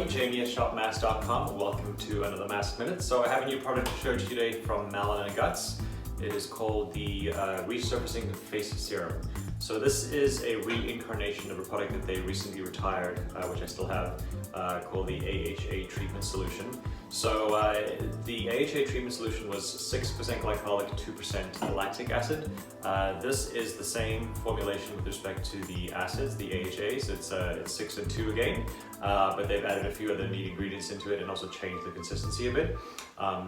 Jamie at shopmask.com. Welcome to another Mask Minute. So I have a new product to show you today from MALIN+GOETZ. It is called the Resurfacing Face Serum. So this is a reincarnation of a product that they recently retired, which I still have, called the AHA treatment solution. So the AHA treatment solution was 6% glycolic, 2% lactic acid. This is the same formulation with respect to the acids, the AHAs. It's 6 and 2 again, but they've added a few other neat ingredients into it and also changed the consistency a bit.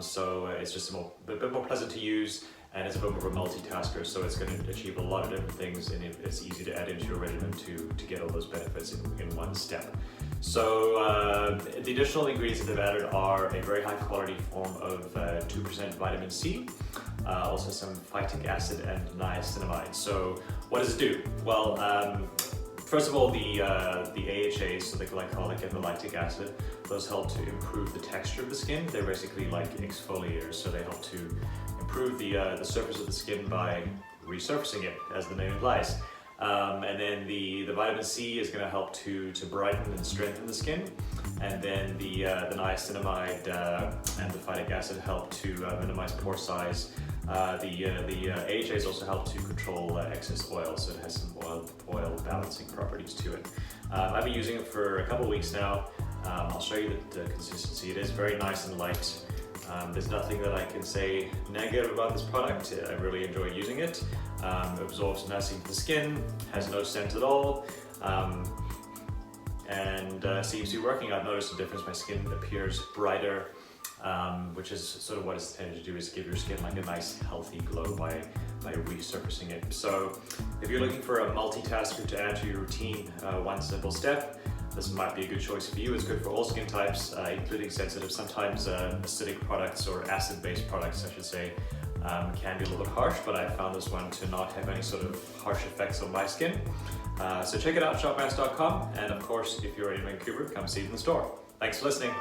So it's just a bit more pleasant to use, and it's a bit more of a multitasker, so it's going to achieve a lot of different things, and it's easy to add into your regimen to get all those benefits in one step. So the additional ingredients that they've added are a very high quality form of 2% vitamin C, also some phytic acid and niacinamide. So what does it do? Well, first of all, the AHAs, so the glycolic and the lactic acid, those help to improve the texture of the skin. They're basically like exfoliators, so they help to improve the surface of the skin by resurfacing it, as the name implies. And then the vitamin C is going to help to brighten and strengthen the skin. And then the niacinamide and the phytic acid help to minimize pore size. The AHAs also help to control excess oil, so it has some oil balancing properties to it. I've been using it for a couple of weeks now. I'll show you the consistency. It is very nice and light. There's nothing that I can say negative about this product. I really enjoy using it. It absorbs nicely into the skin, has no scent at all, and seems to be working. I've noticed a difference. My skin appears brighter, which is sort of what it's intended to do, is give your skin like a nice healthy glow by resurfacing it. So if you're looking for a multitasker to add to your routine, one simple step, this might be a good choice for you. It's good for all skin types, including sensitive. Sometimes acidic products, or acid-based products, I should say, can be a little bit harsh, but I found this one to not have any sort of harsh effects on my skin. So check it out, shopmask.com, and of course, if you're in Vancouver, come see it in the store. Thanks for listening.